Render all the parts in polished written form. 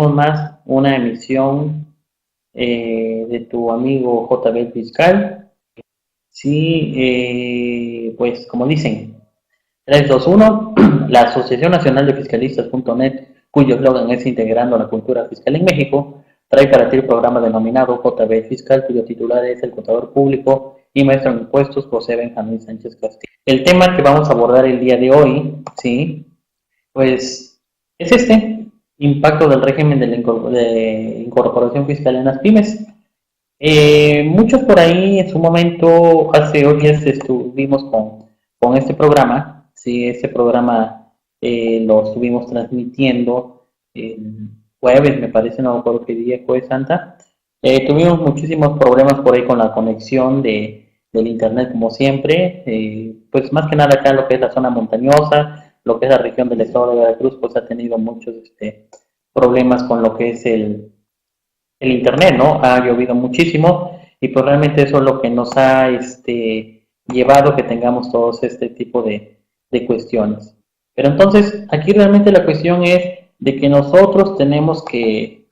más una emisión de tu amigo JB Fiscal. Sí, pues como dicen, 3, 2, 1, la Asociación Nacional de Fiscalistas.net, cuyo eslogan es Integrando la Cultura Fiscal en México, trae para ti el programa denominado JB Fiscal, cuyo titular es el contador público y maestro en impuestos José Benjamín Sánchez Castillo. El tema que vamos a abordar el día de hoy, sí, pues es impacto del régimen de incorporación fiscal en las pymes. Muchos por ahí en su momento, hace 8 días estuvimos con este programa, sí, este programa lo estuvimos transmitiendo el jueves, me parece, no me acuerdo qué día fue Santa. Tuvimos muchísimos problemas por ahí con la conexión del internet como siempre, pues más que nada acá lo que es la zona montañosa, lo que es la región del estado de Veracruz, pues ha tenido muchos problemas con lo que es el internet, ¿no? Ha llovido muchísimo y pues realmente eso es lo que nos ha llevado que tengamos todos este tipo de cuestiones. Pero entonces, aquí realmente la cuestión es de que nosotros tenemos que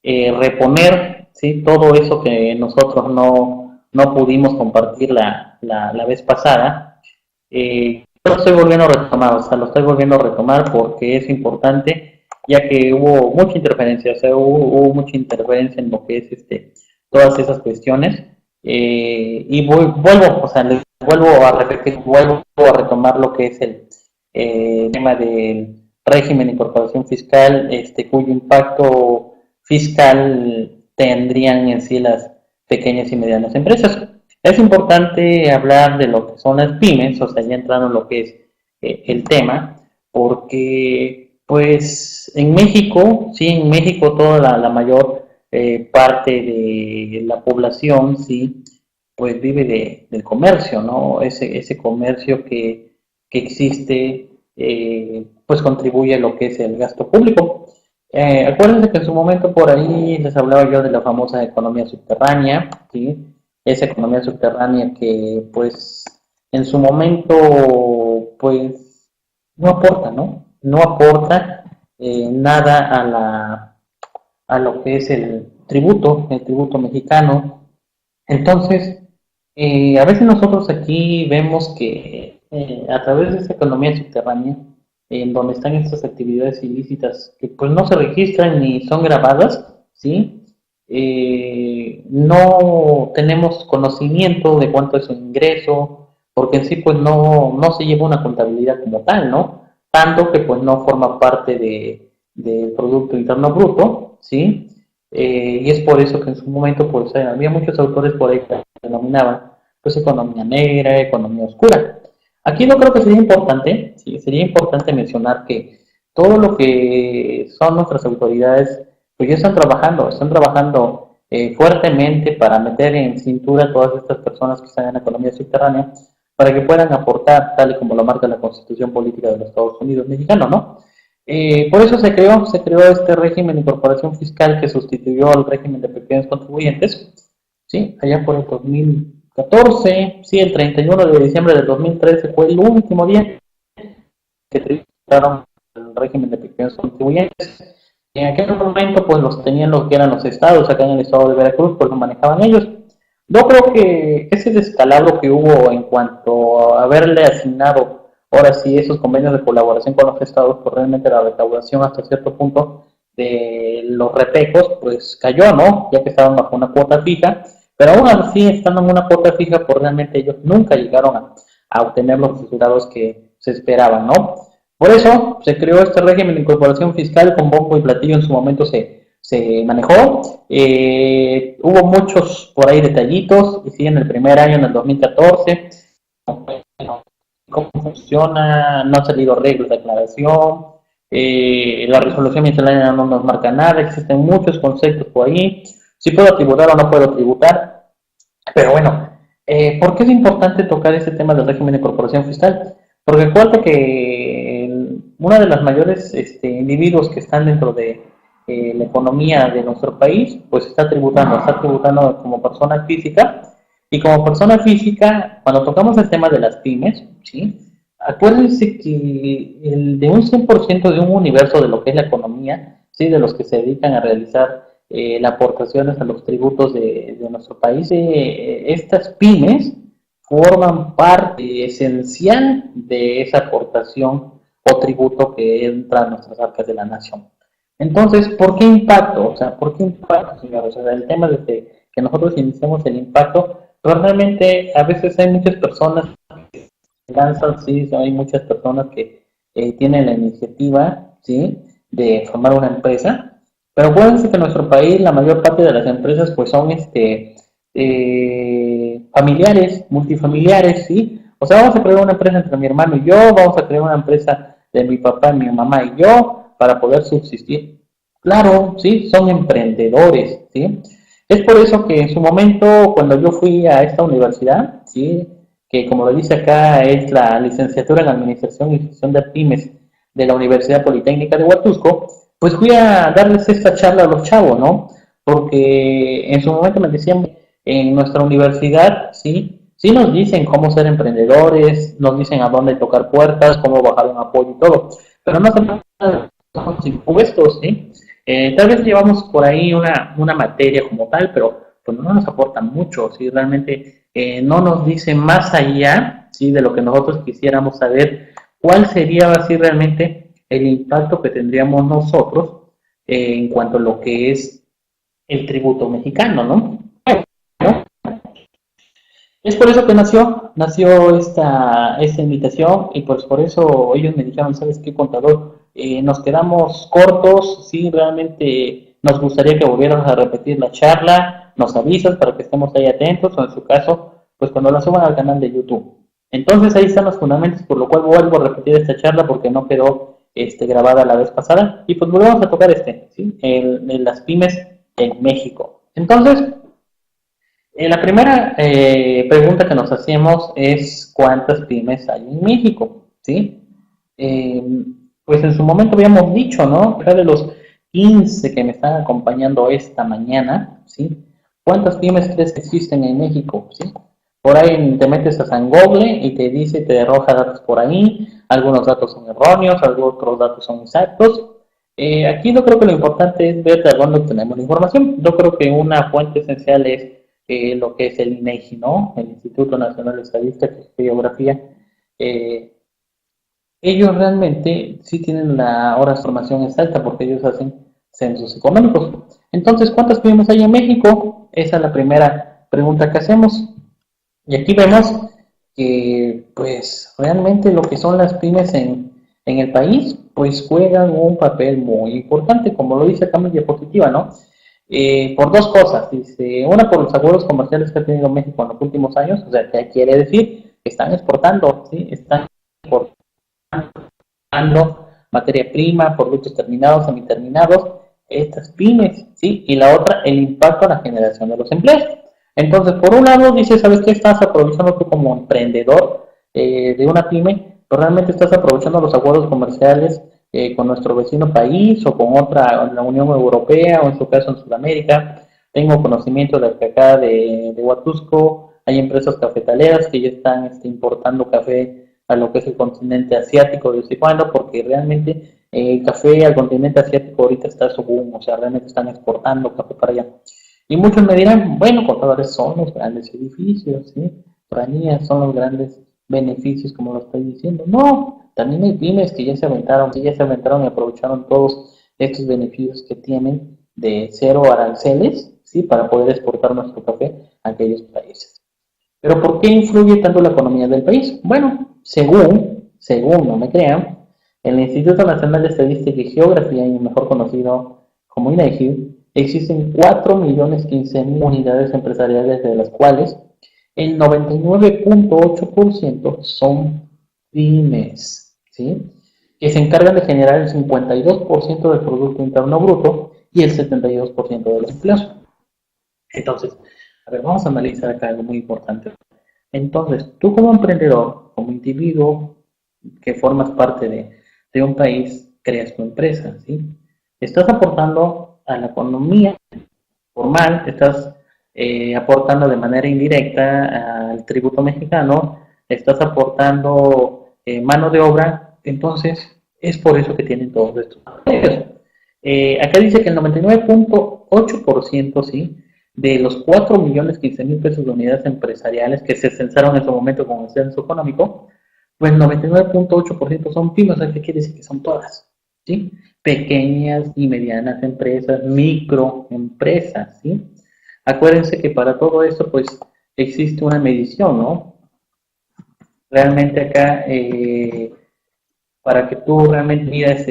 reponer, ¿sí? Todo eso que nosotros no pudimos compartir la vez pasada. Lo estoy volviendo a retomar, o sea, lo estoy volviendo a retomar porque es importante, ya que hubo mucha interferencia, o sea, hubo mucha interferencia en lo que es todas esas cuestiones. Y vuelvo, o sea, les vuelvo a repetir, vuelvo a retomar lo que es el tema del régimen de incorporación fiscal, cuyo impacto fiscal tendrían en sí las pequeñas y medianas empresas. Es importante hablar de lo que son las pymes, o sea, ya entrando en lo que es el tema, porque pues en México, sí, en México toda la mayor parte de la población, sí, pues vive del comercio, ¿no? Ese comercio que existe, pues contribuye a lo que es el gasto público. Acuérdense que en su momento por ahí les hablaba yo de la famosa economía subterránea, ¿sí? Esa economía subterránea que pues en su momento pues no aporta, ¿no? No aporta nada a lo que es el tributo mexicano. Entonces, a veces nosotros aquí vemos que a través de esta economía subterránea, en donde están estas actividades ilícitas que pues no se registran ni son grabadas, ¿sí? No tenemos conocimiento de cuánto es su ingreso, porque en sí pues no se lleva una contabilidad como tal, ¿no? Tanto que pues no forma parte del Producto Interno Bruto, ¿sí? Y es por eso que en su momento pues había muchos autores por ahí que denominaban pues economía negra, economía oscura. Aquí no creo que sería importante, sí, sería importante mencionar que todo lo que son nuestras autoridades pues ya están trabajando fuertemente para meter en cintura a todas estas personas que están en la economía subterránea para que puedan aportar tal y como lo marca la Constitución Política de los Estados Unidos mexicano, ¿no? Por eso se creó este régimen de incorporación fiscal que sustituyó al régimen de pequeños contribuyentes, ¿sí? Allá por el 2014, sí, el 31 de diciembre del 2013 fue el último día que tributaron el régimen de pequeños contribuyentes. En aquel momento, pues los tenían lo que eran los estados, acá en el estado de Veracruz, pues lo manejaban ellos. Yo creo que ese descalabro que hubo en cuanto a haberle asignado ahora sí esos convenios de colaboración con los estados, pues realmente la recaudación hasta cierto punto de los repecos, pues cayó, ¿no? Ya que estaban bajo una cuota fija, pero aún así, estando en una cuota fija, pues realmente ellos nunca llegaron a obtener los resultados que se esperaban, ¿no? Por eso se creó este régimen de incorporación fiscal con bombo y platillo en su momento se manejó. Hubo muchos por ahí detallitos, y sí, en el primer año, en el 2014, cómo funciona, no han salido reglas de aclaración, la resolución miscelánea no nos marca nada, existen muchos conceptos por ahí, si puedo tributar o no puedo tributar, pero bueno, ¿por qué es importante tocar ese tema del régimen de corporación fiscal? Porque recuerda que uno de los mayores individuos que están dentro de la economía de nuestro país, pues está tributando como persona física, y como persona física, cuando tocamos el tema de las pymes, ¿sí? Acuérdense que de un 100% de un universo de lo que es la economía, ¿sí? De los que se dedican a realizar las aportaciones a los tributos de nuestro país, estas pymes forman parte esencial de esa aportación o tributo que entra a nuestras arcas de la nación. Entonces, ¿por qué impacto? O sea, ¿por qué impacto, señores? O sea, el tema desde que nosotros iniciamos el impacto, pero realmente a veces hay muchas personas lanzan, sí, hay muchas personas que tienen la iniciativa, ¿sí? De formar una empresa, pero acuérdense que en nuestro país la mayor parte de las empresas pues son familiares, multifamiliares, ¿sí? O sea, vamos a crear una empresa entre mi hermano y yo, vamos a crear una empresa de mi papá, mi mamá y yo para poder subsistir. Claro, sí, son emprendedores, ¿sí? Es por eso que en su momento, cuando yo fui a esta universidad, ¿sí? Que como lo dice acá es la licenciatura en Administración y Gestión de Pymes de la Universidad Politécnica de Huatusco, pues fui a darles esta charla a los chavos, ¿no? Porque en su momento me decían, en nuestra universidad, sí, sí nos dicen cómo ser emprendedores, nos dicen a dónde tocar puertas, cómo bajar un apoyo y todo, pero no hacen nada de los impuestos, ¿sí? Tal vez llevamos por ahí una materia como tal, pero pues no nos aporta mucho, ¿sí? Realmente no nos dice más allá, ¿sí? De lo que nosotros quisiéramos saber, cuál sería así realmente el impacto que tendríamos nosotros en cuanto a lo que es el tributo mexicano, ¿no? ¿No? Es por eso que nació esta invitación y pues por eso ellos me dijeron, ¿sabes qué, contador? Nos quedamos cortos, sí, realmente nos gustaría que volvieras a repetir la charla, nos avisas para que estemos ahí atentos o en su caso, pues cuando la suban al canal de YouTube. Entonces ahí están los fundamentos, por lo cual vuelvo a repetir esta charla porque no quedó grabada la vez pasada y pues volvemos a tocar ¿sí? Las pymes en México. Entonces, la primera pregunta que nos hacemos es ¿cuántas pymes hay en México? ¿Sí? Eh, pues en su momento habíamos dicho, ¿no? Acá de los 15 que me están acompañando esta mañana, ¿sí? ¿Cuántas pymes crees que existen en México? ¿Sí? Por ahí te metes a San Google y te dice, te arroja datos por ahí, algunos datos son erróneos, algunos otros datos son exactos. Aquí yo creo que lo importante es ver de dónde obtenemos la información. Yo creo que una fuente esencial es lo que es el INEGI, ¿no? El Instituto Nacional de Estadística y Geografía. Eh, Ellos realmente sí tienen la hora de formación exacta porque ellos hacen censos económicos. Entonces, ¿cuántas pymes hay en México? Esa es la primera pregunta que hacemos. Y aquí vemos que, pues, realmente lo que son las pymes en el país, pues juegan un papel muy importante, como lo dice acá en mi diapositiva, ¿no? Por dos cosas, dice, una por los acuerdos comerciales que ha tenido México en los últimos años, o sea, ¿qué quiere decir? Que están exportando, ¿sí? Están exportando materia prima, productos terminados, semiterminados, estas pymes, ¿sí? Y la otra, el impacto en la generación de los empleos. Entonces, por un lado, dice, ¿sabes qué? Estás aprovechando tú como emprendedor de una pyme, pero realmente estás aprovechando los acuerdos comerciales con nuestro vecino país o con otra, en la Unión Europea o en su caso en Sudamérica. Tengo conocimiento de que acá de Huatusco hay empresas cafetaleras que ya están importando café a lo que es el continente asiático de vez en cuando, porque realmente el café al continente asiático ahorita está su boom, o sea, realmente están exportando café para allá. Y muchos me dirán, bueno, contadores, son los grandes edificios, ¿sí? Planillas son los grandes beneficios, como lo estoy diciendo. No, también hay pymes que ya se aventaron y aprovecharon todos estos beneficios que tienen de cero aranceles, ¿sí? Para poder exportar nuestro café a aquellos países. Pero ¿por qué influye tanto la economía del país? Bueno, según no me crean, el Instituto Nacional de Estadística y Geografía, y mejor conocido como INEGI, existen 4.015.000 unidades empresariales, de las cuales el 99.8% son pymes, ¿sí? Que se encargan de generar el 52% del Producto Interno Bruto y el 72% de los empleos. Entonces, a ver, vamos a analizar acá algo muy importante. Entonces, tú como emprendedor, como individuo que formas parte de un país, creas tu empresa, ¿sí? Estás aportando a la economía formal, estás aportando de manera indirecta al tributo mexicano, estás aportando mano de obra, entonces es por eso que tienen todos estos precios. Acá dice que el 99.8%, ¿sí?, de los 4.015.000 pesos de unidades empresariales que se censaron en su momento con el censo económico, pues 99.8% son pymes, o sea, ¿qué quiere decir? Que son todas, ¿sí? Pequeñas y medianas empresas, microempresas, ¿sí? Acuérdense que para todo esto, pues, existe una medición, ¿no? Realmente acá, para que tú realmente midas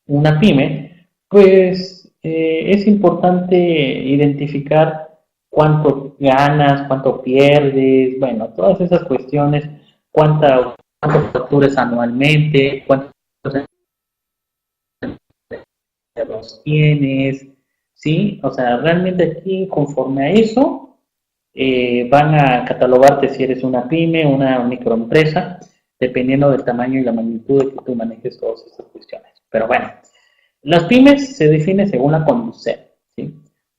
una pyme, pues es importante identificar cuánto ganas, cuánto pierdes, bueno, todas esas cuestiones, cuánto facturas anualmente, cuántos empleados tienes, ¿sí? O sea, realmente aquí, conforme a eso, van a catalogarte si eres una pyme, una microempresa, dependiendo del tamaño y la magnitud de que tú manejes todas estas cuestiones. Pero bueno, las pymes se definen según la CONDUCEF, ¿sí?,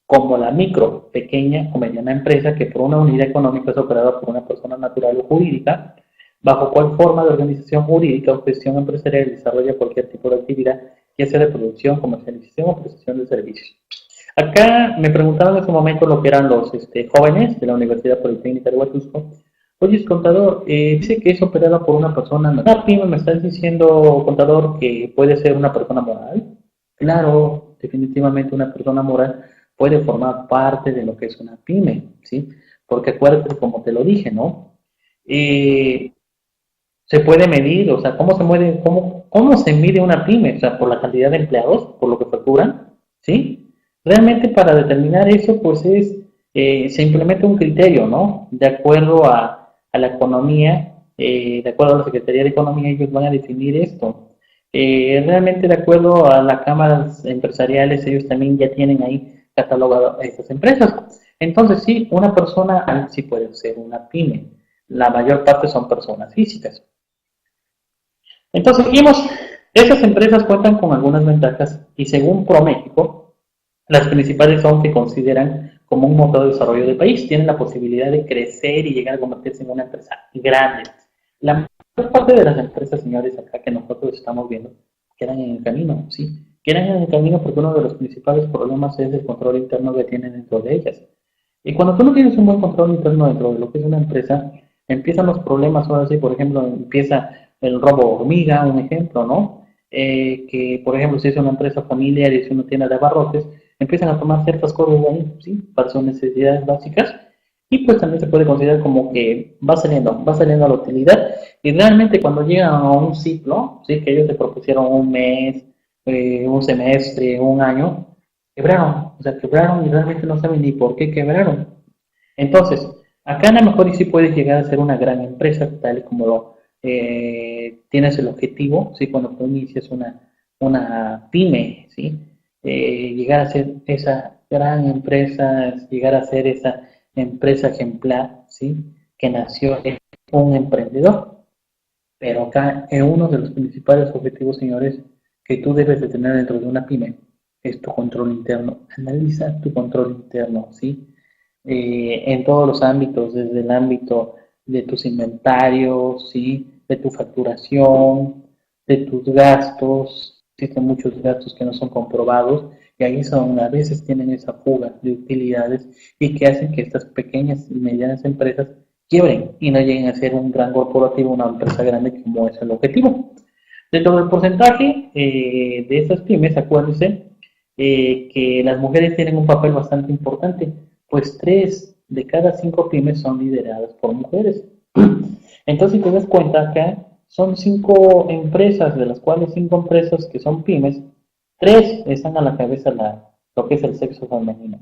como la micro, pequeña o mediana empresa que por una unidad económica es operada por una persona natural o jurídica, bajo cual forma de organización jurídica o gestión empresarial desarrolla cualquier tipo de actividad, ya sea de producción, comercialización o prestación de servicios. Acá me preguntaban en ese momento lo que eran los jóvenes de la Universidad Politécnica de Huatusco. Oye, contador, dice que es operada por una persona. Ah, prima, ¿me estás diciendo, contador, que puede ser una persona moral? Claro, definitivamente una persona moral puede formar parte de lo que es una pyme, ¿sí? Porque acuérdate, como te lo dije, ¿no? Eh, Se puede medir, o sea, cómo se mide una pyme? O sea, por la cantidad de empleados, por lo que facturan, ¿sí? Realmente para determinar eso, pues se implementa un criterio, ¿no? De acuerdo a la economía, de acuerdo a la Secretaría de Economía, ellos van a definir esto. Realmente de acuerdo a las cámaras empresariales, ellos también ya tienen ahí catalogado a estas empresas. Entonces, sí, una persona sí puede ser una pyme. La mayor parte son personas físicas. Entonces, seguimos. Esas empresas cuentan con algunas ventajas y según ProMéxico, las principales son que consideran como un motor de desarrollo del país, tienen la posibilidad de crecer y llegar a convertirse en una empresa grande. La mayor parte de las empresas, señores, acá que nosotros estamos viendo, quedan en el camino, ¿sí? Quedan en el camino porque uno de los principales problemas es el control interno que tienen dentro de ellas. Y cuando tú no tienes un buen control interno dentro de lo que es una empresa, empiezan los problemas. Ahora sí, por ejemplo, empieza el robo hormiga, un ejemplo, ¿no? Que, por ejemplo, si es una empresa familiar y si uno tiene de abarrotes, empiezan a tomar ciertas cosas de ahí, ¿sí? Para sus necesidades básicas. Y pues también se puede considerar como que va saliendo a la utilidad. Y realmente cuando llegan a un ciclo, ¿sí?, que ellos se propusieron un mes, un semestre, un año, quebraron. O sea, quebraron y realmente no saben ni por qué quebraron. Entonces, acá a lo mejor y sí puedes llegar a ser una gran empresa, tal y como tienes el objetivo, ¿sí? Cuando tú inicias una pyme, ¿sí? Llegar a ser esa gran empresa, llegar a ser esa empresa ejemplar, ¿sí?, que nació en un emprendedor. Pero acá uno de los principales objetivos, señores, que tú debes de tener dentro de una pyme es tu control interno. Analiza tu control interno, ¿sí? En todos los ámbitos, desde el ámbito de tus inventarios, ¿sí?, de tu facturación, de tus gastos. Existen muchos gastos que no son comprobados y ahí son, a veces tienen esa fuga de utilidades y que hacen que estas pequeñas y medianas empresas quiebren y no lleguen a ser un gran corporativo, una empresa grande como es el objetivo. Dentro del porcentaje de estas pymes, acuérdense que las mujeres tienen un papel bastante importante, pues 3 de cada 5 pymes son lideradas por mujeres. Entonces, si te das cuenta, acá son 5 empresas, de las cuales 5 empresas que son pymes, 3 están a la cabeza lo que es el sexo femenino.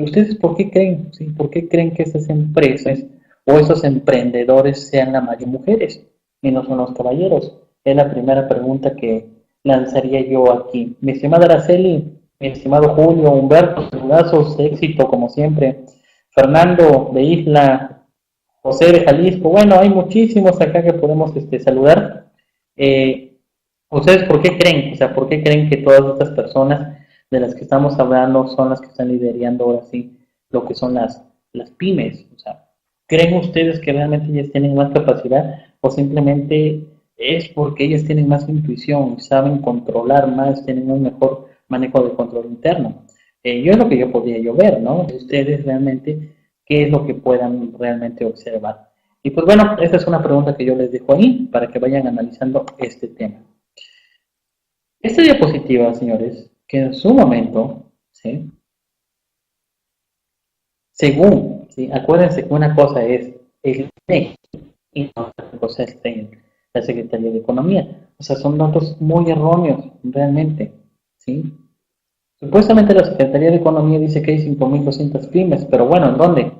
¿Ustedes por qué creen? ¿Sí? ¿Por qué creen que esas empresas o esos emprendedores sean la mayoría mujeres y no son los caballeros? Es la primera pregunta que lanzaría yo aquí. Mi estimada Araceli, mi estimado Julio, Humberto, saludazos, éxito como siempre. Fernando de Isla, José de Jalisco, bueno, hay muchísimos acá que podemos saludar. Eh, ¿Ustedes por qué creen? O sea, ¿por qué creen que todas estas personas de las que estamos hablando son las que están liderando ahora sí lo que son las pymes? O sea, ¿Creen ustedes que realmente ellas tienen más capacidad o simplemente es porque ellas tienen más intuición, saben controlar más, tienen un mejor manejo de control interno? Yo es lo que yo podría yo ver, ¿no? De ustedes realmente, ¿qué es lo que puedan realmente observar? Y pues bueno, esta es una pregunta que yo les dejo ahí para que vayan analizando este tema. Esta diapositiva, señores, que en su momento, ¿sí? Según, ¿sí? Acuérdense que una cosa es el INEGI y otra cosa es la Secretaría de Economía. O sea, son datos muy erróneos, realmente, ¿sí? Supuestamente la Secretaría de Economía dice que hay 5.200 pymes, pero bueno, ¿en dónde?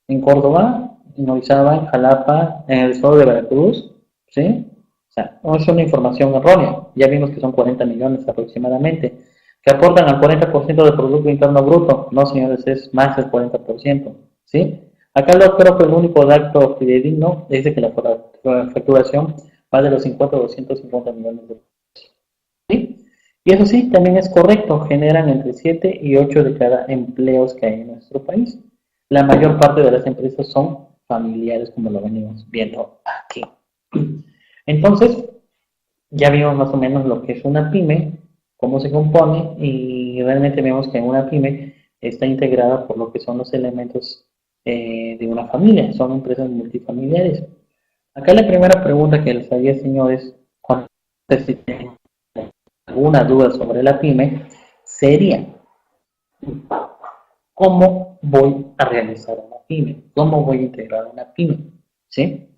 En Córdoba, en Orizaba, en Jalapa, en el estado de Veracruz, ¿sí? O sea, no es una información errónea. Ya vimos que son 40 millones aproximadamente, que aportan al 40% del Producto Interno Bruto. No, señores, es más del 40%, ¿sí? Acá creo que el único dato fidedigno es de que la facturación va de los 50 a 250 millones de pesos. ¿Sí? Y eso sí, también es correcto, generan entre 7 y 8 de cada empleos que hay en nuestro país. La mayor parte de las empresas son familiares, como lo venimos viendo aquí. Entonces, ya vimos más o menos lo que es una pyme, cómo se compone, y realmente vemos que en una pyme está integrada por lo que son los elementos de una familia, son empresas multifamiliares. Acá la primera pregunta que les haría, señores, cuando si tienen alguna duda sobre la pyme, sería, ¿cómo voy a realizar una pyme? ¿Cómo voy a integrar una pyme? ¿Sí?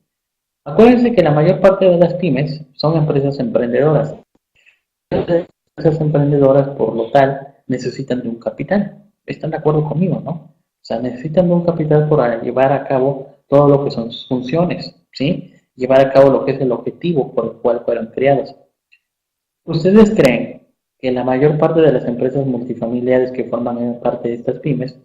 Acuérdense que la mayor parte de las pymes son empresas emprendedoras. Las empresas emprendedoras, por lo tal, necesitan de un capital. ¿Están de acuerdo conmigo, no? O sea, necesitan de un capital para llevar a cabo todo lo que son sus funciones, ¿sí? Llevar a cabo lo que es el objetivo por el cual fueron creadas. ¿Ustedes creen que la mayor parte de las empresas multifamiliares que forman parte de estas pymes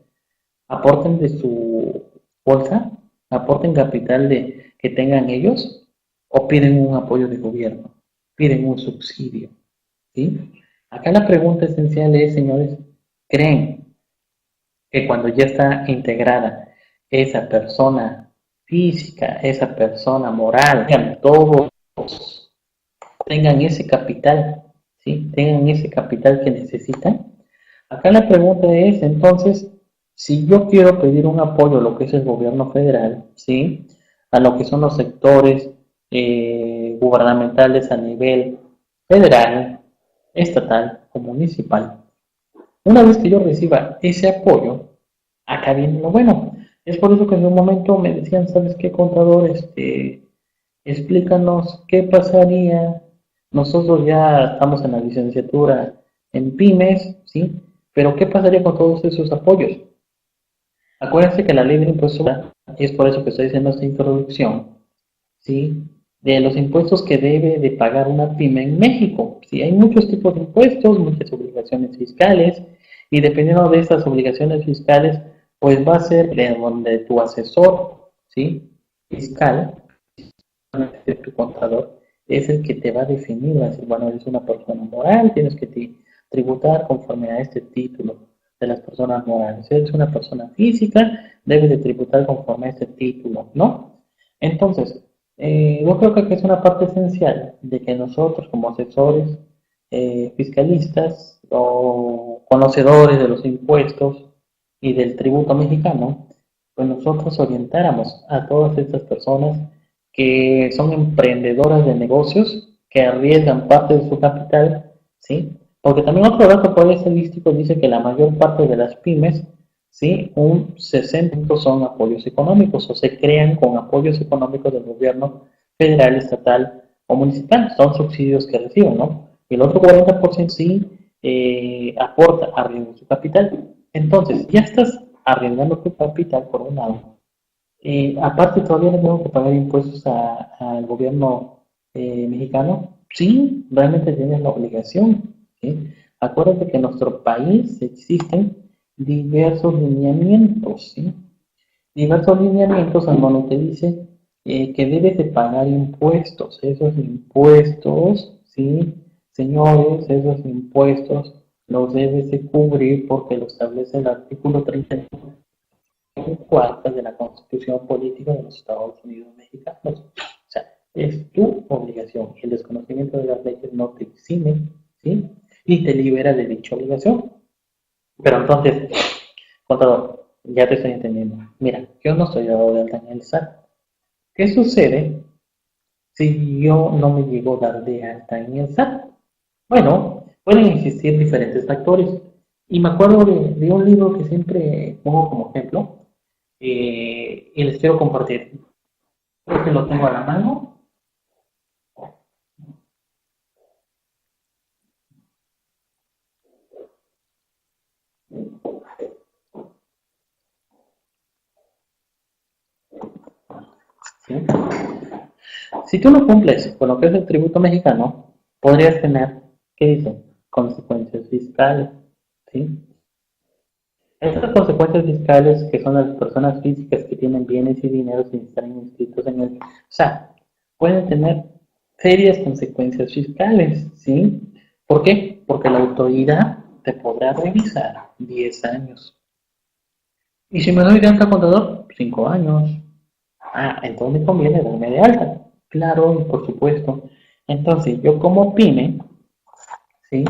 aporten de su bolsa, aporten capital de que tengan ellos o piden un apoyo de gobierno, piden un subsidio? ¿Sí? Acá la pregunta esencial es, señores, ¿creen que cuando ya está integrada esa persona física, esa persona moral, todos tengan ese capital, ¿sí? Tengan ese capital que necesitan? Acá la pregunta es, entonces, si yo quiero pedir un apoyo a lo que es el gobierno federal, ¿sí? A lo que son los sectores gubernamentales a nivel federal, estatal o municipal, una vez que yo reciba ese apoyo, acá viene lo bueno. Es por eso que en un momento me decían, ¿sabes qué, contador? Explícanos qué pasaría. Nosotros ya estamos en la licenciatura en pymes, ¿sí? Pero ¿qué pasaría con todos esos apoyos? Acuérdense que la ley del impuesto, es por eso que estoy haciendo esta introducción, ¿sí? De los impuestos que debe de pagar una pyme en México. Sí, hay muchos tipos de impuestos, muchas obligaciones fiscales, y dependiendo de estas obligaciones fiscales, pues va a ser de donde tu asesor, ¿sí? Fiscal, tu contador, es el que te va a definir, va a decir, bueno, eres una persona moral, tienes que tributar conforme a este título de las personas morales. Si eres una persona física, debes de tributar conforme a este título, ¿no? Entonces, yo creo que es una parte esencial de que nosotros como asesores fiscalistas o conocedores de los impuestos y del tributo mexicano, pues nosotros orientáramos a todas estas personas que son emprendedoras de negocios, que arriesgan parte de su capital, ¿sí? Porque también otro dato por ahí estadístico dice que la mayor parte de las pymes, ¿sí? Un 60% son apoyos económicos o se crean con apoyos económicos del gobierno federal, estatal o municipal. Son subsidios que reciben, ¿no? Y el otro 40% sí aporta, arriesga su capital. Entonces, ya estás arriesgando tu capital por un lado. Aparte, todavía le tengo que pagar impuestos al gobierno mexicano. Sí, realmente tienes la obligación. ¿Sí? Acuérdate que en nuestro país existen diversos lineamientos, ¿sí? Diversos lineamientos en donde te dice que debes de pagar impuestos. Esos impuestos, ¿sí? Señores, esos impuestos los debes de cubrir porque lo establece el artículo 30 cuarta de la Constitución Política de los Estados Unidos Mexicanos. O sea, es tu obligación. El desconocimiento de las leyes no te exime, ¿sí? Y te libera de dicha obligación. Pero entonces, contador, ya te estoy entendiendo. Mira, yo no estoy dado de alta en el SAT. ¿Qué sucede si yo no me llego a dar de alta en el SAT? Bueno, pueden existir diferentes factores. Y me acuerdo de un libro que siempre pongo como ejemplo y les quiero compartir. Creo que lo tengo a la mano. ¿Sí? Si tú no cumples con lo que es el tributo mexicano, podrías tener, ¿qué dice? Consecuencias fiscales. ¿Sí? Estas consecuencias fiscales, que son las personas físicas que tienen bienes y dinero sin estar inscritos en el SAT, pueden tener serias consecuencias fiscales, ¿sí? ¿Por qué? Porque la autoridad te podrá revisar 10 años. Y si me doy de alta contador, 5 años. Ah, entonces me conviene darme de alta. Claro, y por supuesto. Entonces, yo como pyme, ¿sí?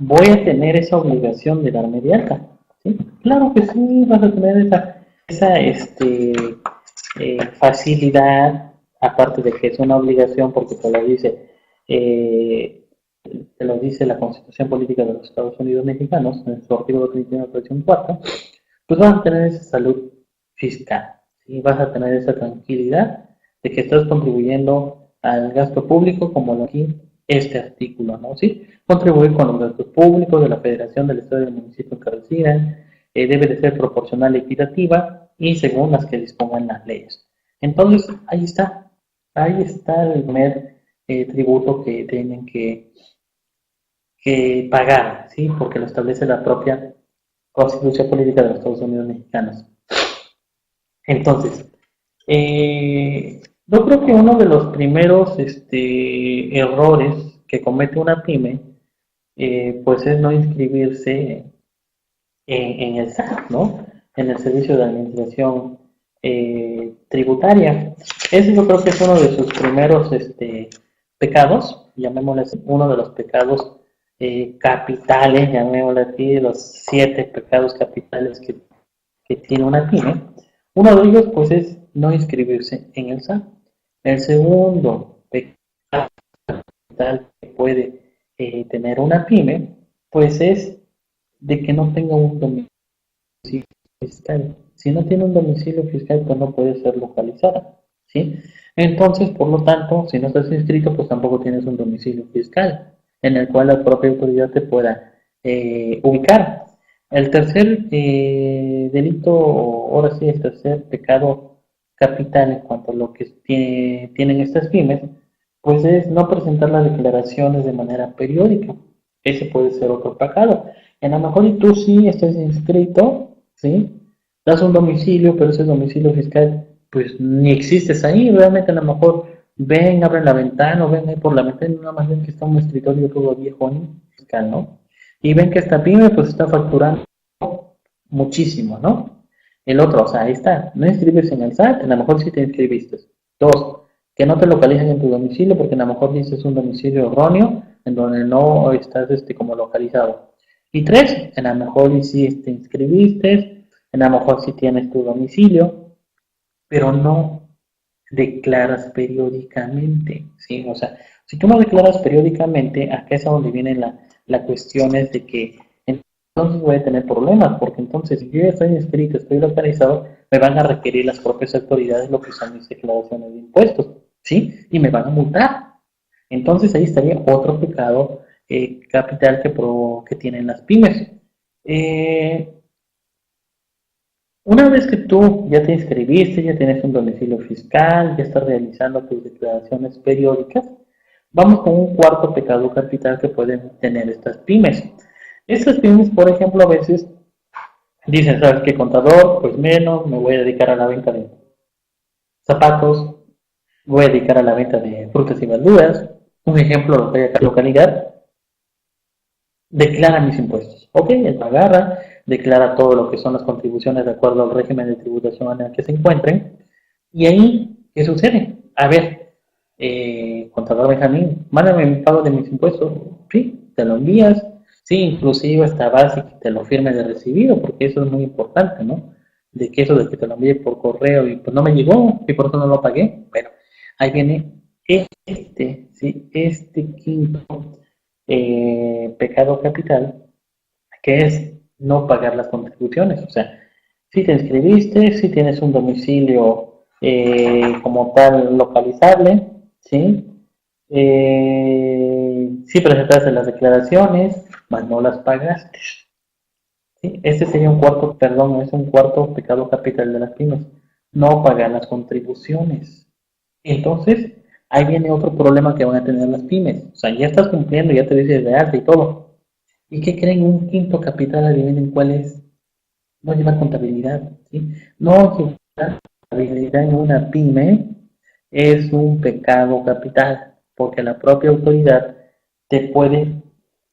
Voy a tener esa obligación de darme de alta. ¿Sí? Claro que sí, vas a tener esa facilidad, aparte de que es una obligación porque eh, te lo dice la Constitución Política de los Estados Unidos Mexicanos, en su artículo 31, fracción 4, pues vas a tener esa salud fiscal, ¿sí? Vas a tener esa tranquilidad de que estás contribuyendo al gasto público, como lo aquí este artículo, ¿no? ¿Sí? Contribuir con los gastos públicos de la Federación, del Estado y del municipio en que residan, debe de ser proporcional y equitativa y según las que dispongan las leyes. Entonces, ahí está el primer tributo que tienen que pagar, ¿sí? Porque lo establece la propia Constitución Política de los Estados Unidos Mexicanos. Entonces, yo creo que uno de los primeros errores que comete una pyme, pues es no inscribirse en el SAT, ¿no? En el Servicio de Administración Tributaria. Ese yo creo que es uno de sus primeros pecados, llamémosle así, uno de los pecados capitales, llamémosle así, de los 7 pecados capitales que tiene una pyme. Uno de ellos, pues, es no inscribirse en el SAT. El segundo pecado capital que puede tener una pyme, pues es de que no tenga un domicilio fiscal. Si no tiene un domicilio fiscal, pues no puede ser localizada, ¿sí? Entonces, por lo tanto, si no estás inscrito, pues tampoco tienes un domicilio fiscal en el cual la propia autoridad te pueda ubicar. El tercer delito, ahora sí, el tercer pecado capital en cuanto a lo que tienen estas pymes, pues es no presentar las declaraciones de manera periódica. Ese puede ser otro pecado. En lo mejor y tú sí estás inscrito, ¿sí? Das un domicilio, pero ese domicilio fiscal, pues ni existes ahí. Realmente a lo mejor ven, abren la ventana o ven ahí por la ventana y nada más ven que está un escritorio todo viejo fiscal, ¿no? Y ven que esta pyme pues está facturando muchísimo, ¿no? El otro, o sea, ahí está, no inscribirse en el SAT, a lo mejor sí te inscribiste. Dos, que no te localicen en tu domicilio porque a lo mejor dices un domicilio erróneo en donde no estás como localizado. Y tres, a lo mejor y sí te inscribiste, a lo mejor sí tienes tu domicilio, pero no declaras periódicamente, ¿sí? O sea, si tú no declaras periódicamente, acá es a donde viene la cuestión es de que entonces voy a tener problemas, porque entonces si yo ya estoy inscrito, estoy localizado, me van a requerir las propias autoridades lo que son mis declaraciones de impuestos, ¿sí? Y me van a multar. Entonces ahí estaría otro pecado capital que tienen las pymes. Eh, una vez que tú ya te inscribiste, ya tienes un domicilio fiscal, ya estás realizando tus declaraciones periódicas, vamos con un cuarto pecado capital que pueden tener estas pymes. Estas pymes, por ejemplo, a veces dicen, ¿sabes qué, contador? Pues menos, me voy a dedicar a la venta de zapatos, voy a dedicar a la venta de frutas y verduras. Un ejemplo, lo que hay acá en la localidad, declara mis impuestos. Ok, él agarra, declara todo lo que son las contribuciones de acuerdo al régimen de tributación en el que se encuentren. Y ahí, ¿qué sucede? A ver, contador Benjamín, mándame mi pago de mis impuestos. Sí, te lo envías. Sí, inclusive hasta base que te lo firme de recibido, porque eso es muy importante, ¿no? De que eso de que te lo envíe por correo y pues no me llegó y por eso no lo pagué. Bueno, ahí viene ¿sí? Este quinto pecado capital, que es no pagar las contribuciones. O sea, si te inscribiste, si tienes un domicilio como tal localizable, ¿sí? Si presentaste las declaraciones, mas no las pagaste. ¿Sí? Este sería un cuarto, perdón, es un cuarto pecado capital de las pymes. No pagar las contribuciones. Entonces, ahí viene otro problema que van a tener las pymes. O sea, ya estás cumpliendo, ya te dices de arte y todo. ¿Y qué creen? Un quinto capital, adivinen cuál es. No lleva contabilidad, ¿sí? No llevar contabilidad en una pyme es un pecado capital, porque la propia autoridad te puede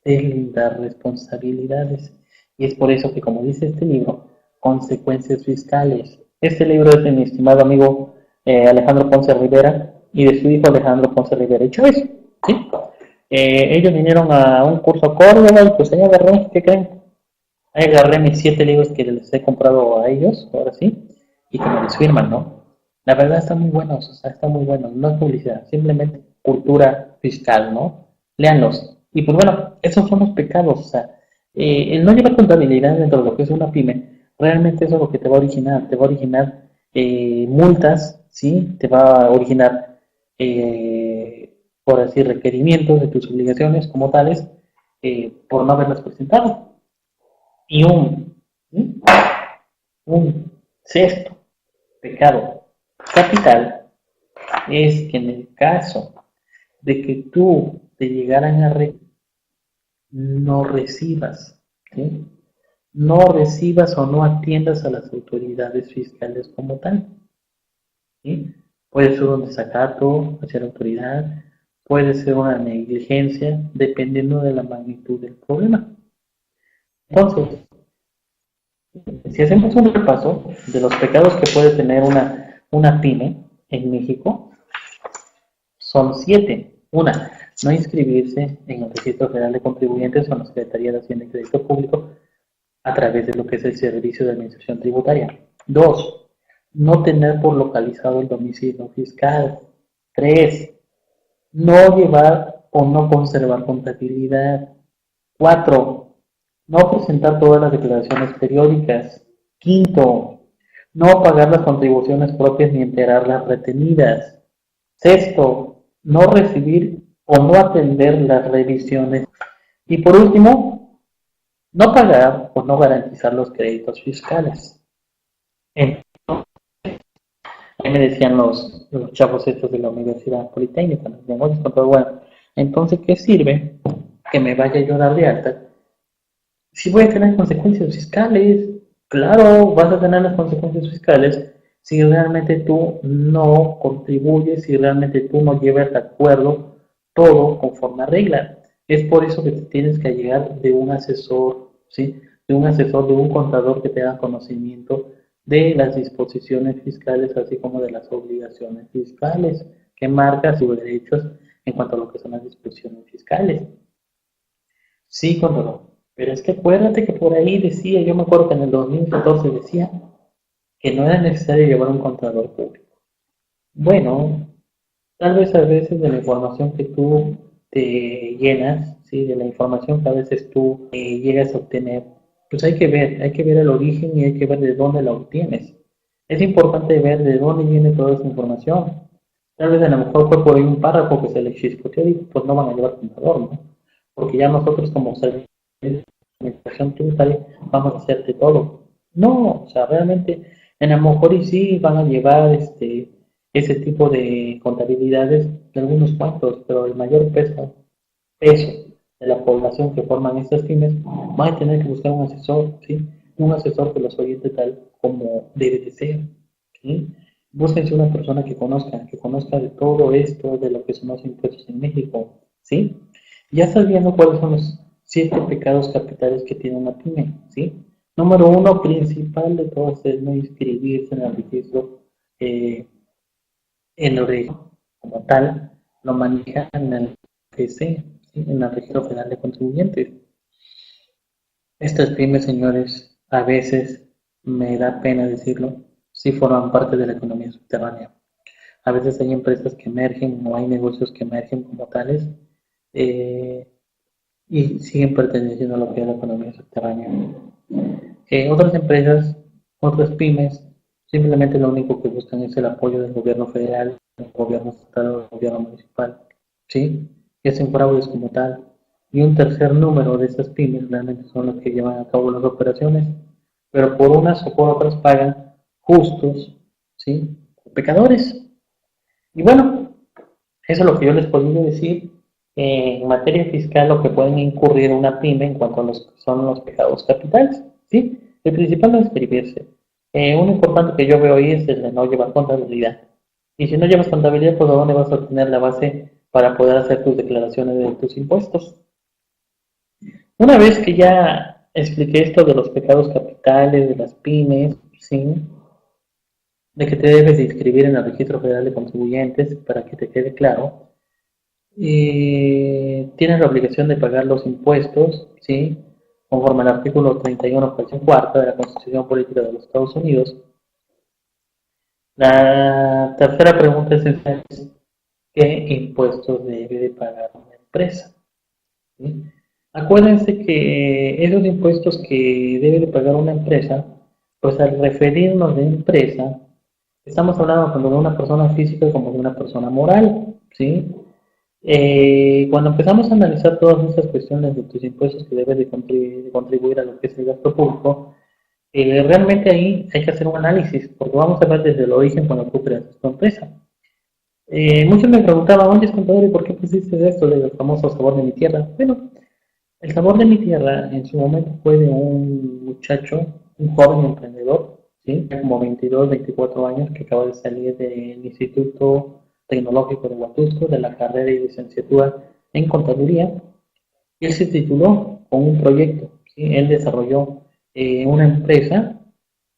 deslindar responsabilidades. Y es por eso que, como dice este libro, consecuencias fiscales. Este libro es de mi estimado amigo Alejandro Ponce Rivera y de su hijo Alejandro Ponce Rivera y Chávez, ¿sí? Ellos vinieron a un curso a Córdoba y pues ahí agarré, ¿qué creen? Ahí agarré mis 7 libros que les he comprado a ellos, ahora sí, y que me los firman, ¿no? La verdad están muy buenos, o sea, están muy buenos, no es publicidad, simplemente cultura fiscal, ¿no? Léanlos. Y pues bueno, esos son los pecados, o sea, el no llevar contabilidad dentro de lo que es una pyme, realmente eso es lo que te va a originar multas, ¿sí? Te va a originar, por así, requerimientos de tus obligaciones como tales, por no haberlas presentado. Y un sexto pecado capital es que en el caso de que tú te llegaran a no recibas, ¿sí? No recibas o no atiendas a las autoridades fiscales como tal, ¿sí? Puede ser un desacato hacia la autoridad, puede ser una negligencia, dependiendo de la magnitud del problema. Entonces, si hacemos un repaso de los pecados que puede tener una pyme en México, son 7. Una, no inscribirse en el Registro Federal de Contribuyentes o en la Secretaría de Hacienda y Crédito Público a través de lo que es el Servicio de Administración Tributaria. 2, no tener por localizado el domicilio fiscal. 3, no llevar o no conservar contabilidad. 4, no presentar todas las declaraciones periódicas. Quinto, no pagar las contribuciones propias ni enterar las retenidas. Sexto, no recibir o no atender las revisiones. Y por último, no pagar o no garantizar los créditos fiscales. Entonces, ahí me decían los chavos estos de la Universidad Politécnica, los negocios, pero bueno, entonces, ¿qué sirve que me vaya yo a dar de alta si voy a tener consecuencias fiscales? Claro, vas a tener las consecuencias fiscales si realmente tú no contribuyes, si realmente tú no llevas de acuerdo todo conforme a regla. Es por eso que te tienes que llegar de un asesor, ¿sí? De un asesor, de un contador que te haga conocimiento de las disposiciones fiscales, así como de las obligaciones fiscales que marca sus derechos en cuanto a lo que son las disposiciones fiscales. Sí, contador. Pero es que acuérdate que por ahí decía, yo me acuerdo que en el 2014 decía que no era necesario llevar un contador público. Bueno, tal vez a veces de la información que tú te llenas, ¿sí? De la información que a veces tú llegas a obtener, pues hay que ver el origen y hay que ver de dónde la obtienes. Es importante ver de dónde viene toda esa información. Tal vez a lo mejor fue por ahí un párrafo que se le chispoteó y pues no van a llevar contador, ¿no? Porque ya nosotros como servicio de administración tributaria vamos a hacerte todo. No, o sea, realmente en lo mejor y sí van a llevar ese tipo de contabilidades de algunos cuantos, pero el mayor peso de la población que forman estas pymes van a tener que buscar un asesor, ¿sí? Un asesor que los oriente tal como debe de ser, ¿sí? Búsquense una persona que conozca de todo esto, de lo que son los impuestos en México, ¿sí? Ya estás viendo cuáles son los 7 pecados capitales que tiene una pyme, ¿sí? Número uno, principal de todos es no inscribirse en el registro en el registro como tal, lo manejan en el PC, ¿sí? En el Registro Federal de Contribuyentes. Estas pymes, señores, a veces, me da pena decirlo, sí forman parte de la economía subterránea. A veces hay empresas que emergen o hay negocios que emergen como tales eh, y siguen perteneciendo a lo que es la economía subterránea. Otras empresas, otras pymes, simplemente lo único que buscan es el apoyo del gobierno federal, del gobierno estatal, del gobierno municipal, ¿sí? Y hacen fraudes como tal. Y un tercer número de esas pymes realmente son los que llevan a cabo las operaciones, pero por unas o por otras pagan justos, ¿sí? Pecadores. Y bueno, eso es lo que yo les podría decir en materia fiscal, lo que pueden incurrir una pyme en cuanto a los que son los pecados capitales, ¿sí? El principal no es inscribirse. Uno importante que yo veo ahí es el de no llevar contabilidad. Y si no llevas contabilidad, pues ¿a dónde vas a obtener la base para poder hacer tus declaraciones de tus impuestos? Una vez que ya expliqué esto de los pecados capitales, de las pymes, ¿sí? De que te debes de inscribir en el Registro Federal de Contribuyentes para que te quede claro, tienes la obligación de pagar los impuestos, ¿sí? Conforme al artículo 31, fracción cuarta de la Constitución Política de los Estados Unidos. La tercera pregunta es ¿qué impuestos debe de pagar una empresa? ¿Sí? Acuérdense que esos impuestos que debe de pagar una empresa, pues al referirnos de empresa, estamos hablando tanto de una persona física como de una persona moral, ¿sí? Cuando empezamos a analizar todas esas cuestiones de tus impuestos que debes de contribuir a lo que es el gasto público, realmente ahí hay que hacer un análisis, porque vamos a ver desde el origen cuando tú creas tu empresa. Muchos me preguntaban, oye, contador, ¿y por qué pusiste esto del famoso sabor de mi tierra? Bueno, el sabor de mi tierra en su momento fue de un muchacho, un joven emprendedor, ¿sí? Como 22, 24 años, que acaba de salir del Instituto Tecnológico de Huatusco, de la carrera y licenciatura en Contaduría, y él se tituló con un proyecto, ¿sí? Él desarrolló una empresa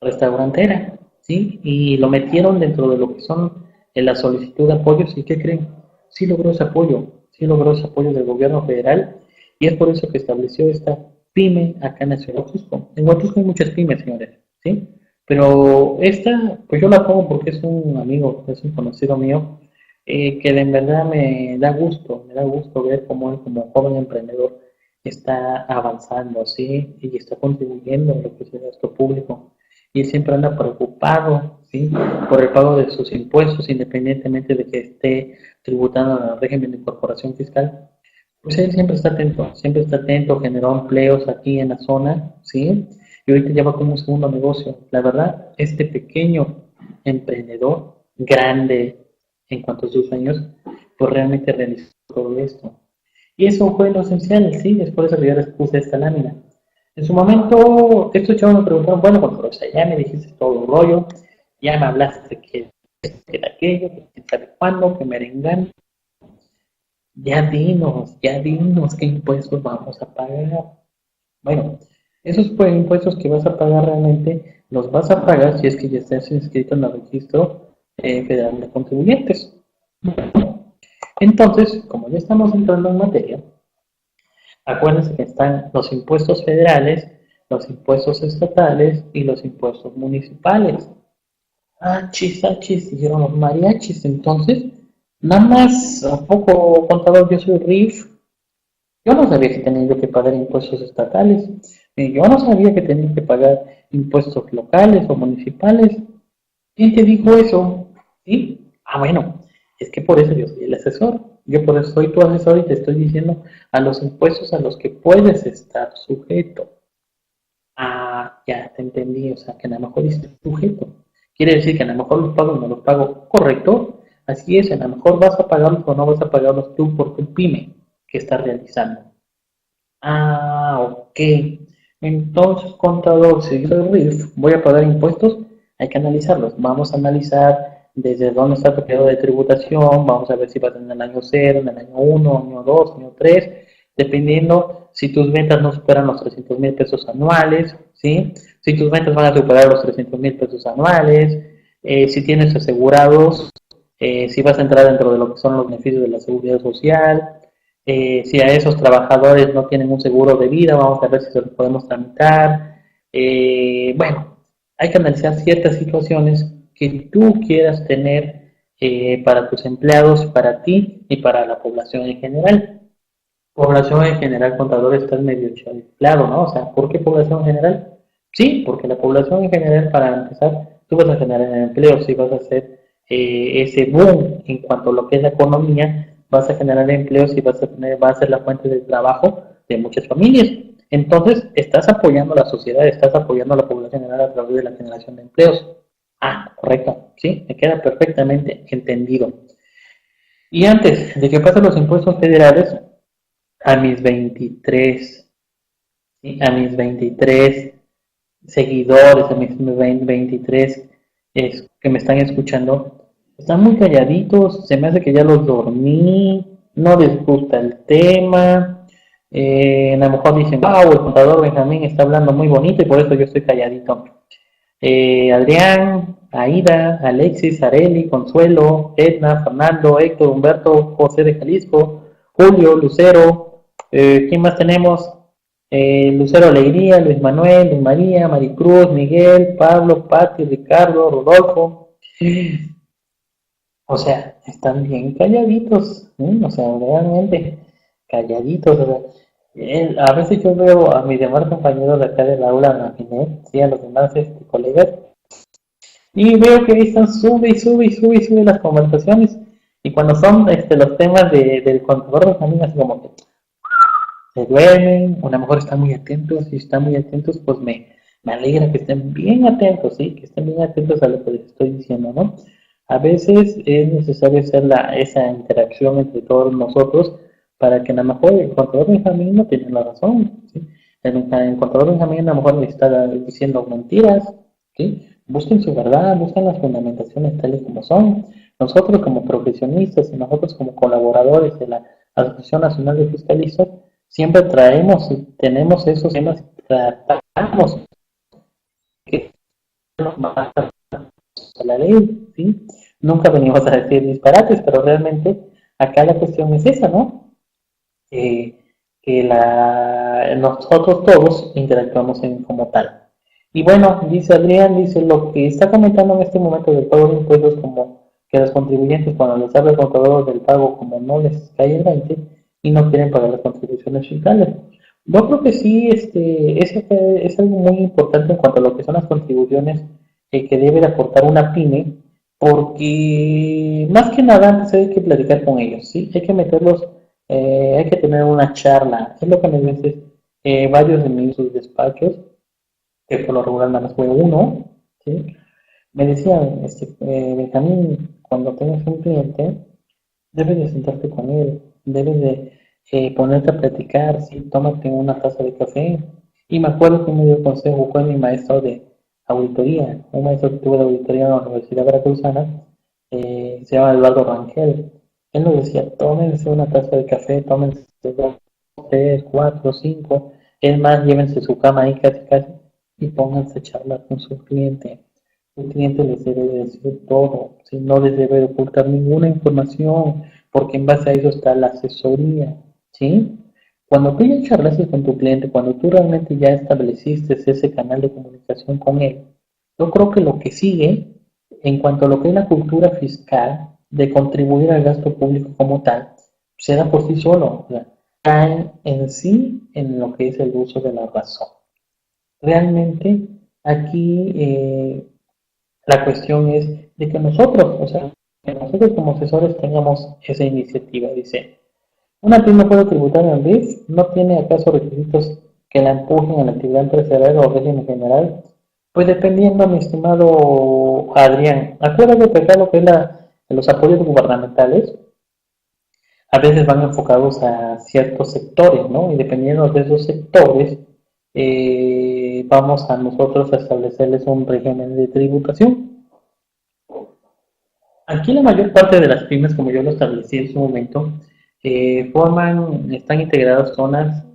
restaurantera, ¿sí? Y lo metieron dentro de lo que son la solicitud de apoyos, ¿y qué creen? Sí logró ese apoyo del gobierno federal, y es por eso que estableció esta pyme acá en la ciudad de Huatusco. En Huatusco hay muchas pymes, señores, ¿sí? Pero esta, pues yo la pongo porque es un amigo, es un conocido mío, que de verdad me da gusto ver cómo él como joven emprendedor está avanzando, ¿sí? Y está contribuyendo a lo que es el gasto público. Y él siempre anda preocupado, ¿sí? Por el pago de sus impuestos, independientemente de que esté tributando al régimen de incorporación fiscal. Pues él siempre está atento, generó empleos aquí en la zona, ¿sí? Y ahorita ya va como un segundo negocio. La verdad, este pequeño emprendedor, grande en cuanto a sus sueños, pues realmente realizó todo esto. Y eso fue lo esencial, sí, es por eso que yo les puse esta lámina. En su momento, estos chavos me preguntaron, bueno, o sea, ya me dijiste todo el rollo, ya me hablaste que de aquello, que quién sabe cuándo, que merengán, ya dinos qué impuestos vamos a pagar. Bueno, esos pues, impuestos que vas a pagar realmente los vas a pagar si es que ya estás inscrito en el registro federal de contribuyentes. Entonces, como ya estamos entrando en materia, acuérdense que están los impuestos federales, los impuestos estatales y los impuestos municipales. Dijeron los mariachis. Entonces, nada más, ¿a poco contador yo soy RIF? Yo no sabía que tenía yo que pagar impuestos estatales. Yo no sabía que tenía que pagar impuestos locales o municipales. ¿Quién te dijo eso? ¿Sí? Ah, bueno, es que por eso yo soy el asesor. Yo por eso soy tu asesor y te estoy diciendo a los impuestos a los que puedes estar sujeto. Ah, ya te entendí. O sea, que a lo mejor dice sujeto. Quiere decir que a lo mejor los pago o no los pago. Correcto. Así es, a lo mejor vas a pagarlos o no vas a pagarlos tú por tu pyme que estás realizando. Ah, ok. Entonces, contador, si yo soy RIF, voy a pagar impuestos, hay que analizarlos. Vamos a analizar desde dónde está tu periodo de tributación, vamos a ver si vas en el año 0, en el año 1, año 2, año 3, dependiendo si tus ventas no superan los 300,000 pesos anuales, ¿sí? Si tus ventas van a superar los 300,000 pesos anuales, si tienes asegurados, si vas a entrar dentro de lo que son los beneficios de la seguridad social, si a esos trabajadores no tienen un seguro de vida, vamos a ver si se los podemos tramitar. Bueno, hay que analizar ciertas situaciones que tú quieras tener para tus empleados, para ti y para la población en general. Población en general, contador, estás medio chiflado, ¿no? O sea, ¿por qué población en general? Sí, porque la población en general, para empezar, tú vas a generar empleos y vas a hacer ese boom en cuanto a lo que es la economía, vas a generar empleos y va a ser la fuente de trabajo de muchas familias. Entonces, estás apoyando a la sociedad, estás apoyando a la población general a través de la generación de empleos. Ah, correcto, sí, me queda perfectamente entendido. Y antes de que pasen los impuestos federales, a mis 23, ¿sí? A mis 23 seguidores, a mis 23 que me están escuchando, están muy calladitos, se me hace que ya los dormí, no les gusta el tema, a lo mejor dicen, wow, el contador Benjamín está hablando muy bonito y por eso yo estoy calladito. Adrián, Aida, Alexis, Areli, Consuelo, Edna, Fernando, Héctor, Humberto, José de Jalisco, Julio, Lucero, ¿quién más tenemos? Lucero Alegría, Luis Manuel, Luis María, Maricruz, Miguel, Pablo, Pati, Ricardo, Rodolfo. O sea, están bien calladitos, ¿sí? O sea, realmente calladitos. O sea, a veces yo veo a mis demás compañeros de acá del aula, imaginé, sí, a los demás colegas, y veo que ahí están sube y sube y sube y sube las conversaciones. Y cuando son los temas del contador de familia, así como que se duermen, o a lo mejor están muy atentos, y están muy atentos, pues me alegra que estén bien atentos, ¿sí? Que estén bien atentos a lo que les estoy diciendo, ¿no? A veces es necesario hacer esa interacción entre todos nosotros para que a lo mejor el contador de familia no tiene la razón, ¿sí? El contador de familia a lo mejor le está diciendo mentiras, ¿sí? Busquen su verdad, busquen las fundamentaciones tales como son. Nosotros como profesionistas y nosotros como colaboradores de la Asociación Nacional de Fiscalistas, siempre traemos y tenemos esos temas, tratamos que nos matan a la ley, ¿sí? Nunca venimos a decir disparates, pero realmente acá la cuestión es esa, ¿no? Que nosotros todos interactuamos como tal. Y bueno, dice Adrián, dice lo que está comentando en este momento del pago de impuestos, como que los contribuyentes cuando les habla el contador del pago, como no les cae el 20 y no quieren pagar las contribuciones fiscales. Yo creo que sí, es algo muy importante en cuanto a lo que son las contribuciones que debe de aportar una pyme, porque más que nada antes hay que platicar con ellos, ¿sí? Hay que meterlos, hay que tener una charla. Es lo que me dicen varios de mis despachos, que por lo regular nada más fue uno, ¿sí? Me decían, Benjamín, cuando tengas un cliente, debes de sentarte con él, debes de ponerte a platicar, ¿sí? Tómate una taza de café. Y me acuerdo que me dio consejo, fue mi maestro de auditoría, un maestro que tuve de auditoría en la Universidad Veracruzana, se llama Eduardo Rangel. Él nos decía, tómense una taza de café, tómense dos, tres, cuatro, cinco, es más, llévense su cama ahí casi casi y pónganse a charlar con su cliente. El cliente les debe de decir todo, si no les debe de ocultar ninguna información, porque en base a eso está la asesoría, ¿sí? Cuando tú ya charlaste con tu cliente, cuando tú realmente ya estableciste ese canal de comunicación con él, yo creo que lo que sigue, en cuanto a lo que es la cultura fiscal, de contribuir al gasto público como tal, se da por sí solo, o sea, cae en sí en lo que es el uso de la razón. Realmente aquí la cuestión es de que nosotros, o sea, que nosotros como asesores tengamos esa iniciativa. Dice, ¿una pyme puede tributar en el RIF? ¿No tiene acaso requisitos que la empujen a la actividad empresarial o régimen general? Pues dependiendo, mi estimado Adrián. Acuérdate que acá lo que es los apoyos gubernamentales a veces van enfocados a ciertos sectores, ¿no? Y dependiendo de esos sectores, vamos a nosotros a establecerles un régimen de tributación. Aquí la mayor parte de las pymes, como yo lo establecí en su momento, están integradas zonas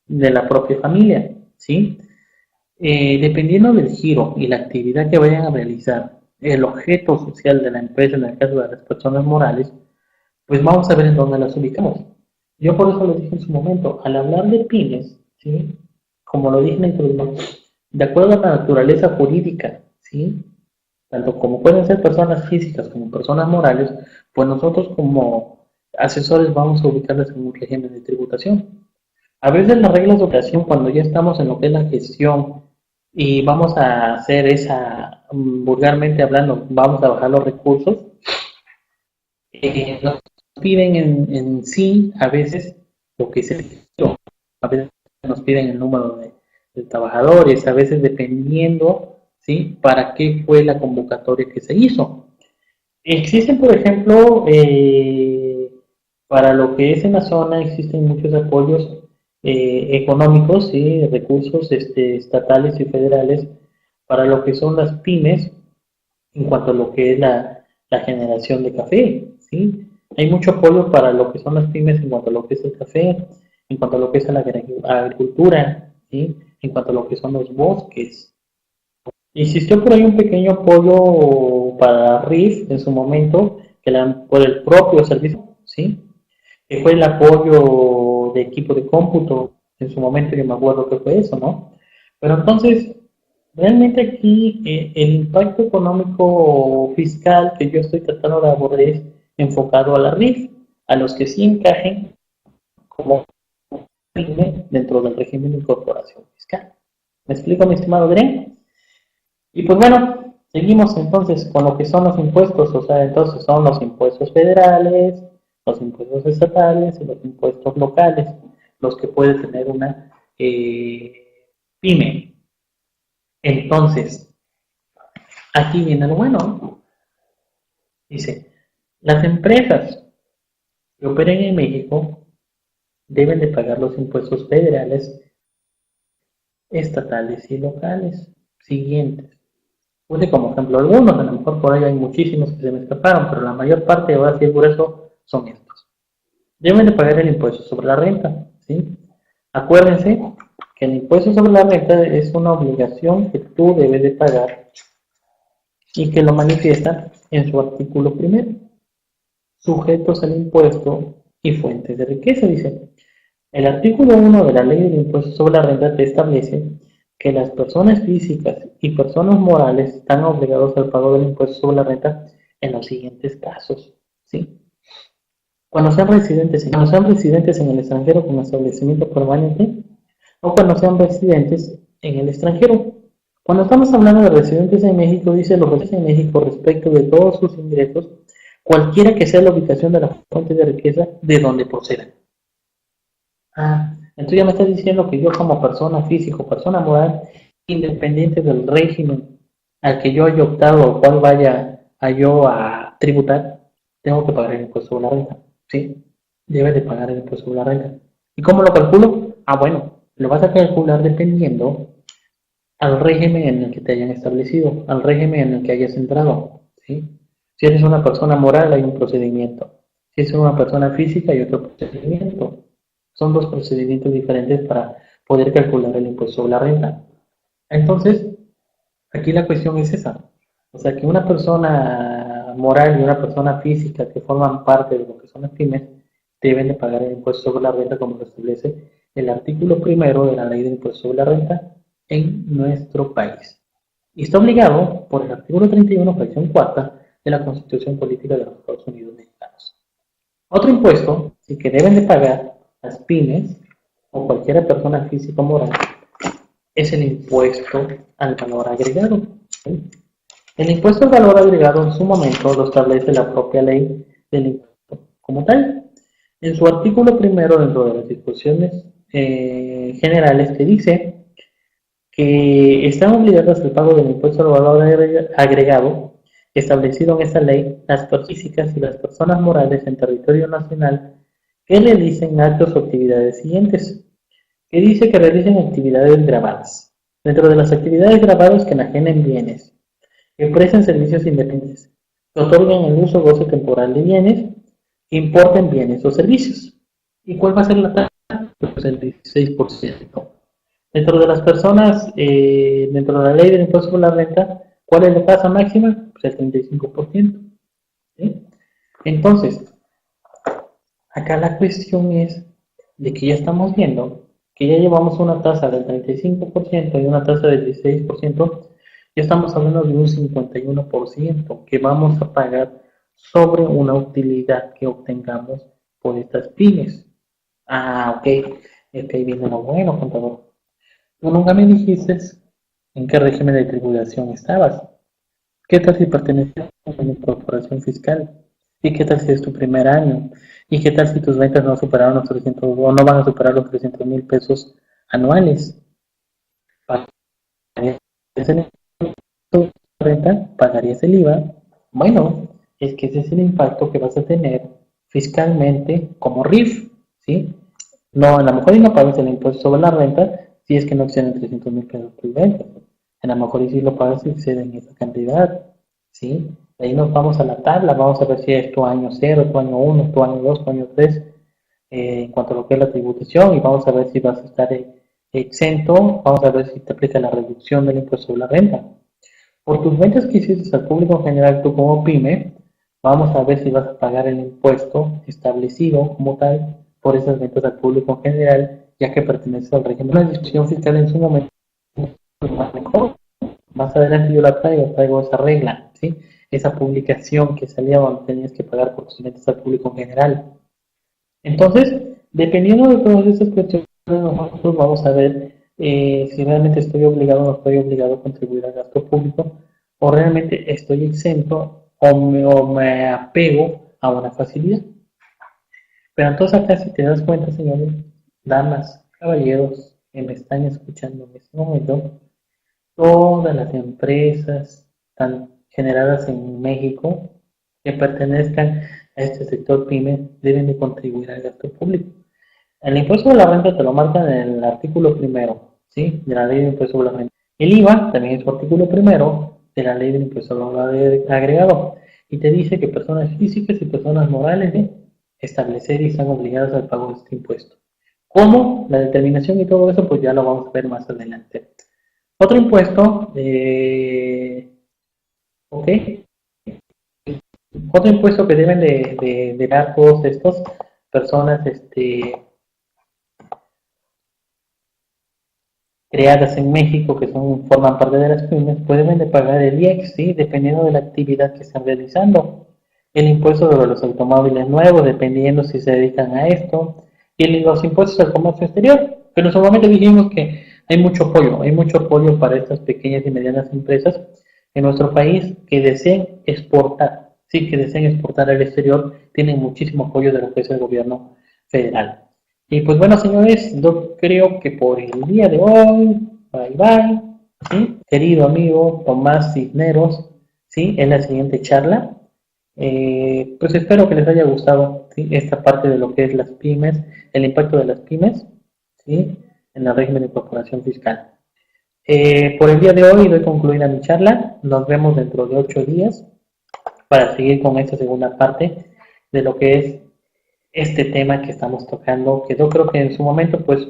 de la propia familia, ¿sí? Dependiendo del giro y la actividad que vayan a realizar, el objeto social de la empresa, en el caso de las personas morales, pues vamos a ver en dónde las ubicamos. Yo por eso lo dije en su momento, al hablar de pymes, ¿sí? Como lo dije en la introducción, de acuerdo a la naturaleza jurídica, ¿sí? Tanto como pueden ser personas físicas como personas morales, pues nosotros como asesores vamos a ubicarlas en un régimen de tributación. A veces las reglas de operación, cuando ya estamos en lo que es la gestión y vamos a hacer esa, vulgarmente hablando, vamos a bajar los recursos, nos piden en sí a veces lo que es el giro, a veces nos piden el número de trabajadores, a veces dependiendo, ¿sí? Para qué fue la convocatoria que se hizo. Existen, por ejemplo, para lo que es en la zona, existen muchos apoyos económicos y recursos estatales y federales para lo que son las pymes en cuanto a lo que es la generación de café, ¿sí? Hay mucho apoyo para lo que son las pymes en cuanto a lo que es el café, en cuanto a lo que es la agricultura, ¿sí? En cuanto a lo que son los bosques. Existió por ahí un pequeño apoyo para RIF en su momento, por el propio servicio, ¿sí? Que fue el apoyo de equipo de cómputo, en su momento yo me acuerdo que fue eso, ¿no? Pero entonces, realmente aquí el impacto económico fiscal que yo estoy tratando de abordar es enfocado a la RIF, a los que sí encajen como PYME dentro del régimen de incorporación fiscal. ¿Me explico, mi estimado Adrián? Y pues bueno, seguimos entonces con lo que son los impuestos, o sea, entonces son los impuestos federales, los impuestos estatales y los impuestos locales, los que puede tener una pyme. Entonces, aquí viene lo bueno. Dice, las empresas que operen en México deben de pagar los impuestos federales, estatales y locales siguientes. Puse como ejemplo algunos, a lo mejor por ahí hay muchísimos que se me escaparon, pero la mayor parte, ahora sí por eso, son estos. Deben de pagar el impuesto sobre la renta, ¿sí? Acuérdense que el impuesto sobre la renta es una obligación que tú debes de pagar y que lo manifiesta en su artículo primero. Sujetos al impuesto y fuentes de riqueza, dice. El artículo 1 de la Ley del Impuesto sobre la Renta te establece que las personas físicas y personas morales están obligados al pago del impuesto sobre la renta en los siguientes casos, ¿sí? Cuando sean residentes en el extranjero con establecimiento permanente o cuando sean residentes en el extranjero. Cuando estamos hablando de residentes en México, dice los residentes en México respecto de todos sus ingresos, cualquiera que sea la ubicación de la fuente de riqueza de donde procedan. Entonces ya me estás diciendo que yo como persona física o persona moral, independiente del régimen al que yo haya optado o cual vaya a yo a tributar, tengo que pagar el impuesto sobre la renta, ¿sí? Debe de pagar el impuesto sobre la renta. ¿Y cómo lo calculo? Bueno, lo vas a calcular dependiendo al régimen en el que te hayan establecido, al régimen en el que hayas entrado, ¿sí? Si eres una persona moral hay un procedimiento, si eres una persona física hay otro procedimiento. Son dos procedimientos diferentes para poder calcular el impuesto sobre la renta. Entonces, aquí la cuestión es esa. O sea, que una persona moral y una persona física que forman parte de lo que son las pymes deben de pagar el impuesto sobre la renta como lo establece el artículo primero de la Ley del Impuesto sobre la Renta en nuestro país. Y está obligado por el artículo 31, fracción cuarta de la Constitución Política de los Estados Unidos Mexicanos. Otro impuesto que deben de pagar las pymes o cualquier persona física o moral es el impuesto al valor agregado. ¿Sí? El impuesto al valor agregado en su momento lo establece la propia ley del impuesto como tal. En su artículo primero, dentro de las disposiciones generales, que dice que están obligadas al pago del impuesto al valor agregado establecido en esta ley las personas físicas y las personas morales en territorio nacional que realicen actos o actividades siguientes, que dice que realicen actividades grabadas. Dentro de las actividades grabadas, que enajenen bienes, que presten servicios independientes, que otorguen el uso o goce temporal de bienes, que importen bienes o servicios. ¿Y cuál va a ser la tasa? pues el 16%. Dentro de las personas, dentro de la ley del impuesto sobre la renta, ¿cuál es la tasa máxima? Pues el 35%. ¿Sí? Entonces, acá la cuestión es de que ya estamos viendo que ya llevamos una tasa del 35% y una tasa del 16%, ya estamos hablando de un 51% que vamos a pagar sobre una utilidad que obtengamos por estas pymes. Ah, ok. Ok, viene lo bueno, contador. Tú nunca me dijiste en qué régimen de tributación estabas. ¿Qué tal si perteneces a una corporación fiscal? ¿Y qué tal si es tu primer año? ¿Y qué tal si tus ventas no superaron los 300 o no van a superar los 300,000 pesos anuales? ¿Pagarías el impuesto de renta? ¿Pagarías el IVA? Bueno, es que ese es el impacto que vas a tener fiscalmente como RIF, ¿sí? No, a lo mejor y no pagas el impuesto sobre la renta si es que no exceden 300,000 pesos tus ventas. A lo mejor y si lo pagas si exceden esa cantidad, ¿sí? De ahí nos vamos a la tabla, vamos a ver si es tu año cero, tu año uno, tu año 2, tu año 3, en cuanto a lo que es la tributación, y vamos a ver si vas a estar exento, vamos a ver si te aplica la reducción del impuesto sobre la renta. Por tus ventas que hiciste al público en general, tú como pyme, vamos a ver si vas a pagar el impuesto establecido como tal por esas ventas al público en general, ya que pertenece al régimen. Una discusión fiscal en su momento mejor. Más adelante yo la traigo esa regla, ¿sí? Esa publicación que salía donde tenías que pagar por tus ventas al público en general. Entonces, dependiendo de todas esas cuestiones, nosotros vamos a ver si realmente estoy obligado o no estoy obligado a contribuir al gasto público, o realmente estoy exento o me apego a una facilidad. Pero entonces acá, si te das cuenta, señores, damas, caballeros, que me están escuchando en este momento, todas las empresas tan generadas en México que pertenezcan a este sector pyme deben de contribuir al gasto público. El impuesto de la renta te lo marcan en el artículo primero, ¿sí? De la ley de impuesto sobre la renta. El IVA también es su artículo primero de la ley del impuesto al valor agregado. Y te dice que personas físicas y personas morales de establecer y están obligadas al pago de este impuesto. ¿Cómo? La determinación y todo eso, pues ya lo vamos a ver más adelante. Otro impuesto, ¿ok? Otro impuesto que deben de dar todos estos personas, creadas en México, que forman parte de las pymes, pues deben de pagar el IEX, ¿sí? Dependiendo de la actividad que están realizando. El impuesto sobre los automóviles nuevos, dependiendo si se dedican a esto. Y los impuestos al comercio exterior. Pero en su momento dijimos que hay mucho apoyo para estas pequeñas y medianas empresas en nuestro país que deseen exportar, sí, que deseen exportar al exterior, tienen muchísimo apoyo de lo que es el gobierno federal. Y pues bueno, señores, yo creo que por el día de hoy, bye bye, ¿sí? Querido amigo Tomás Cisneros, ¿sí? En la siguiente charla, pues espero que les haya gustado, ¿sí? Esta parte de lo que es las pymes, el impacto de las pymes, ¿sí? En el régimen de corporación fiscal. Por el día de hoy doy concluida mi charla, nos vemos dentro de 8 días para seguir con esta segunda parte de lo que es este tema que estamos tocando, que yo creo que en su momento, pues,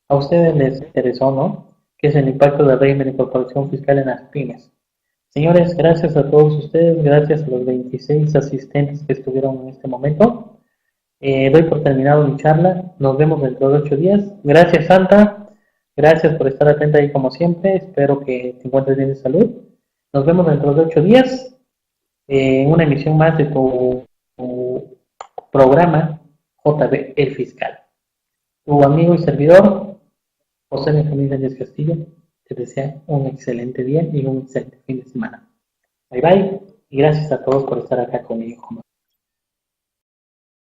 a ustedes les interesó, ¿no? Que es el impacto del régimen de corporación fiscal en las pymes. Señores, gracias a todos ustedes, gracias a los 26 asistentes que estuvieron en este momento. Doy por terminado mi charla, nos vemos dentro de 8 días. Gracias, Santa, gracias por estar atenta ahí como siempre, espero que te encuentres bien de salud. Nos vemos dentro de 8 días en una emisión más de tu programa JB El Fiscal. Tu amigo y servidor, José Benjamín Sánchez Castillo, te desea un excelente día y un excelente fin de semana. Bye bye y gracias a todos por estar acá conmigo.